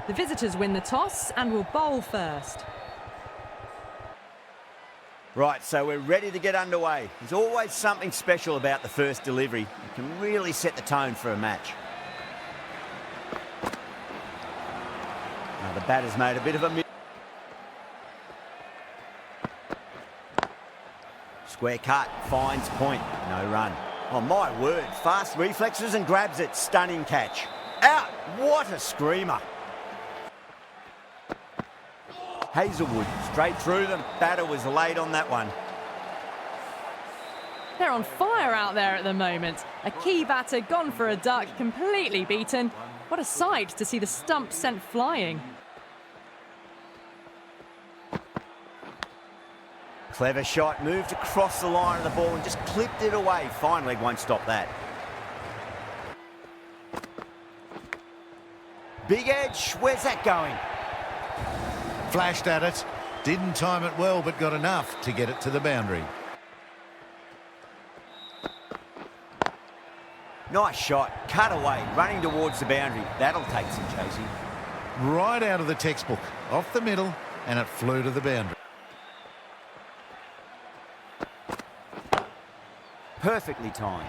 The visitors win the toss and will bowl first. Right, so we're ready to get underway. There's always something special about the first delivery. It can really set the tone for a match. Now the batter's made a bit of a miss. Square cut, finds point, no run. Oh my word, fast reflexes and grabs it, stunning catch. Out, what a screamer. Hazelwood, straight through them, batter was late on that one. They're on fire out there at the moment. A key batter gone for a duck, completely beaten. What a sight to see the stump sent flying. Clever shot, moved across the line of the ball and just clipped it away. Fine leg won't stop that. Big edge, where's that going? Flashed at it, didn't time it well, but got enough to get it to the boundary. Nice shot, cut away, running towards the boundary. That'll take some chasing. Right out of the textbook, off the middle, and it flew to the boundary. Perfectly timed.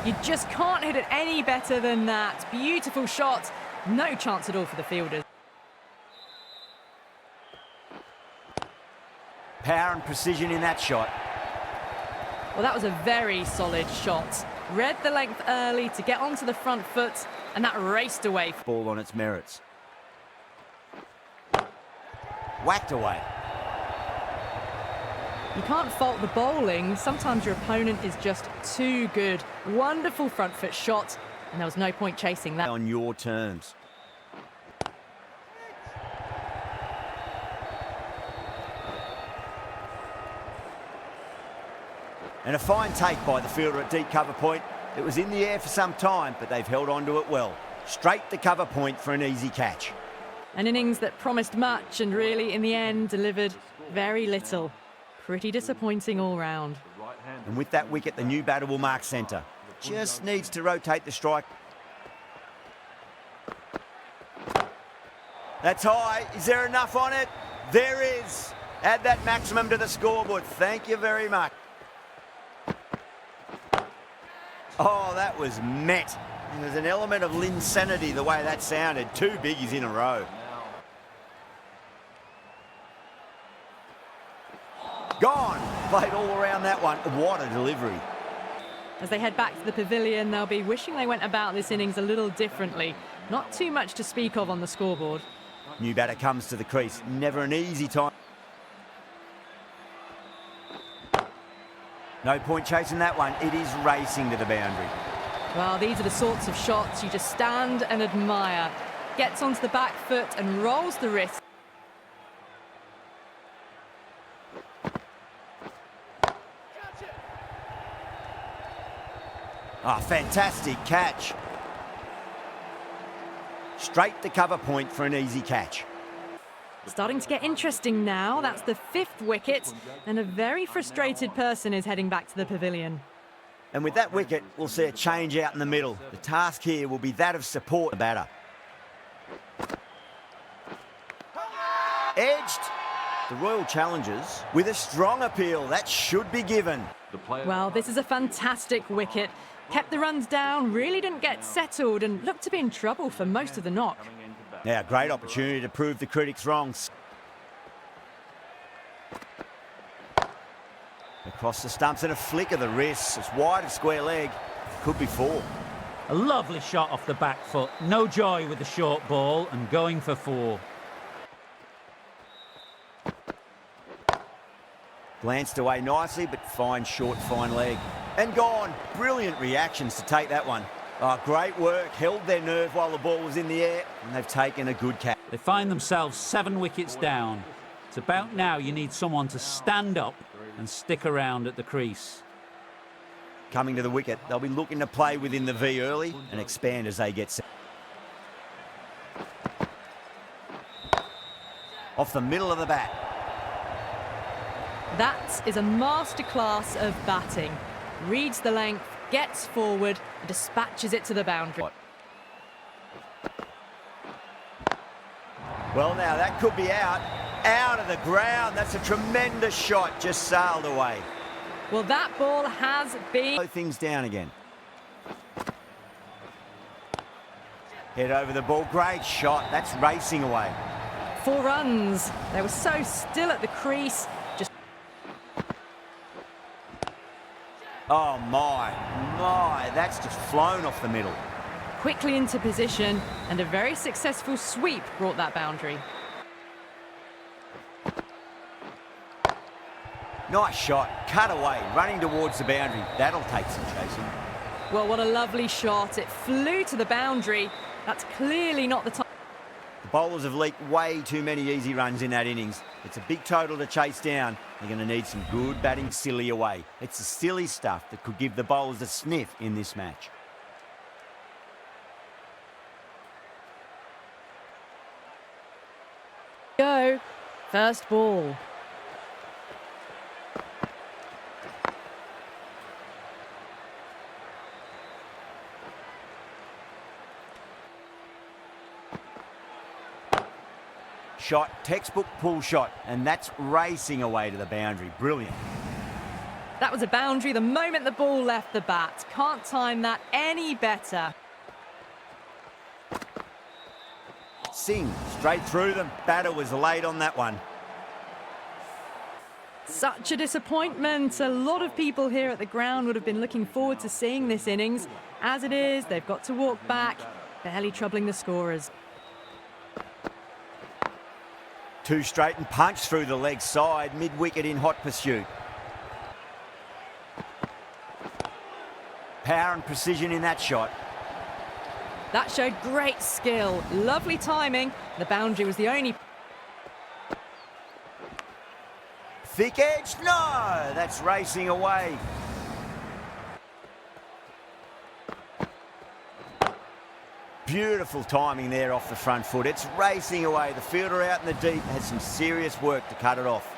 You just can't hit it any better than that. Beautiful shot. No chance at all for the fielders. Power and precision in that shot. Well, that was a very solid shot. Read the length early to get onto the front foot, and that raced away. Ball on its merits. Whacked away. You can't fault the bowling. Sometimes your opponent is just too good. Wonderful front foot shot, and there was no point chasing that. On your terms. And a fine take by the fielder at deep cover point. It was in the air for some time, but they've held on to it well. Straight to cover point for an easy catch. An innings that promised much and really, in the end, delivered very little. Pretty disappointing all round. And with that wicket, the new batter will mark centre. Just needs to rotate the strike. That's high. Is there enough on it? There is. Add that maximum to the scoreboard. Thank you very much. Oh, that was met. There's an element of insanity the way that sounded. Two biggies in a row. Gone. Played all around that one. What a delivery. As they head back to the pavilion, they'll be wishing they went about this innings a little differently. Not too much to speak of on the scoreboard. New batter comes to the crease. Never an easy time. No point chasing that one. It is racing to the boundary. Well, these are the sorts of shots you just stand and admire. Gets onto the back foot and rolls the wrist. Ah, fantastic catch. Straight to cover point for an easy catch. Starting to get interesting now. That's the 5th wicket, and a very frustrated person is heading back to the pavilion. And with that wicket, we'll see a change out in the middle. The task here will be that of support the batter. Edged. The Royal Challengers with a strong appeal. That should be given. Well, this is a fantastic wicket. Kept the runs down, really didn't get settled, and looked to be in trouble for most of the knock. Now, great opportunity to prove the critics wrong. Across the stumps and a flick of the wrist. It's wide of square leg. Could be 4. A lovely shot off the back foot. No joy with the short ball and going for 4. Glanced away nicely, but fine short, fine leg. And gone. Brilliant reactions to take that one. Oh, great work. Held their nerve while the ball was in the air, and they've taken a good catch. They find themselves 7 wickets down. It's about now you need someone to stand up and stick around at the crease. Coming to the wicket, they'll be looking to play within the V early and expand as they get set. Off the middle of the bat. That is a masterclass of batting. Reads the length, gets forward, and dispatches it to the boundary. Well, now that could be out of the ground. That's a tremendous shot, just sailed away. Well, that ball has been... Slow things down again. Head over the ball, great shot. That's racing away. 4 runs. They were so still at the crease. Just... Oh my, that's just flown off the middle. Quickly into position, and a very successful sweep brought that boundary. Nice shot, cut away, running towards the boundary. That'll take some chasing. Well, what a lovely shot. It flew to the boundary. That's clearly not the time. The bowlers have leaked way too many easy runs in that innings. It's a big total to chase down. They're going to need some good batting silly away. It's the silly stuff that could give the bowlers a sniff in this match. Go. First ball. Shot, textbook pull shot, and that's racing away to the boundary. Brilliant. That was a boundary the moment the ball left the bat. Can't time that any better. Singh, straight through them. Batter was late on that one. Such a disappointment. A lot of people here at the ground would have been looking forward to seeing this innings. As it is, they've got to walk back, barely troubling the scorers. 2 straight and punch through the leg side, mid-wicket in hot pursuit. Power and precision in that shot. That showed great skill. Lovely timing. The boundary was the only... Thick edge, no! That's racing away. Beautiful timing there off the front foot. It's racing away. The fielder out in the deep had some serious work to cut it off.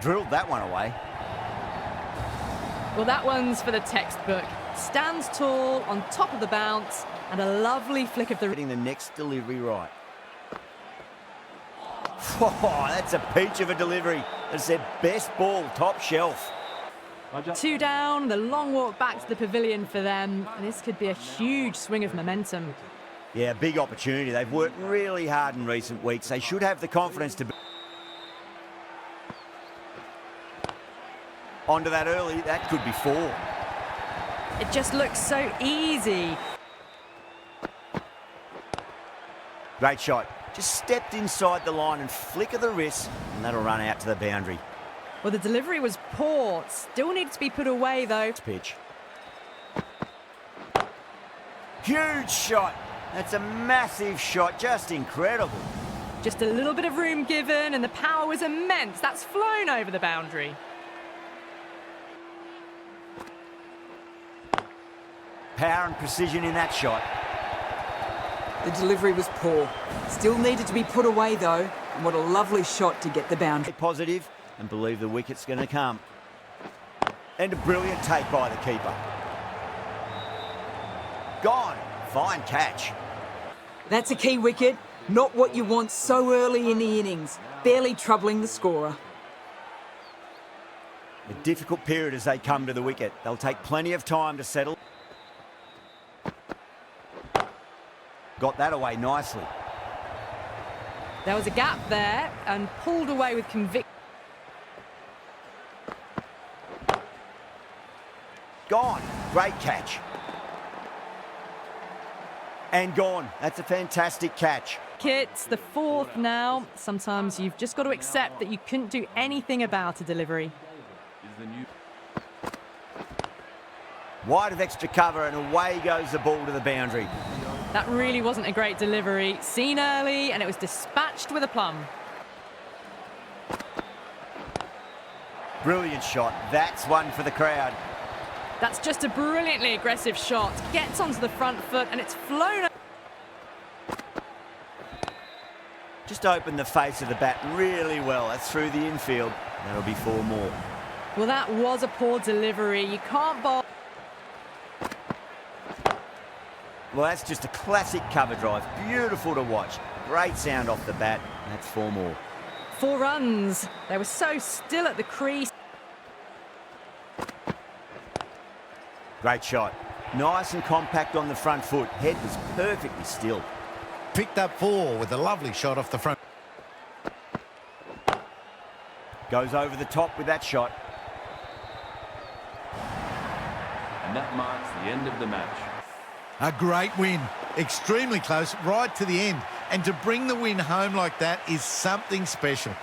Drilled that one away. Well, that one's for the textbook. Stands tall, on top of the bounce, and a lovely flick of the... Getting the next delivery right. Oh, that's a peach of a delivery. It's their best ball, top shelf. 2 down, the long walk back to the pavilion for them. This could be a huge swing of momentum. Yeah, big opportunity. They've worked really hard in recent weeks. They should have the confidence to... Onto that early, that could be 4. It just looks so easy. Great shot. Just stepped inside the line and flick of the wrist, and that'll run out to the boundary. Well, the delivery was poor. Still needs to be put away, though. Pitch. Huge shot. That's a massive shot. Just incredible. Just a little bit of room given, and the power was immense. That's flown over the boundary. Power and precision in that shot. The delivery was poor. Still needed to be put away, though. And what a lovely shot to get the boundary. Positive and believe the wicket's going to come. And a brilliant take by the keeper. Gone. Fine catch. That's a key wicket. Not what you want so early in the innings. Barely troubling the scorer. A difficult period as they come to the wicket. They'll take plenty of time to settle. Got that away nicely. There was a gap there and pulled away with conviction. Gone. Great catch. And gone. That's a fantastic catch. It's the 4th now. Sometimes you've just got to accept that you couldn't do anything about a delivery. Wide of extra cover and away goes the ball to the boundary. That really wasn't a great delivery. Seen early and it was dispatched with a plum. Brilliant shot. That's one for the crowd. That's just a brilliantly aggressive shot. Gets onto the front foot and it's flown. Just opened the face of the bat really well. That's through the infield. That'll be 4 more. Well, that was a poor delivery. You can't bowl. Well, that's just a classic cover drive. Beautiful to watch. Great sound off the bat. That's 4 more. 4 runs. They were so still at the crease. Great shot. Nice and compact on the front foot. Head was perfectly still. Picked up 4 with a lovely shot off the front. Goes over the top with that shot. And that marks the end of the match. A great win. Extremely close, right to the end. And to bring the win home like that is something special.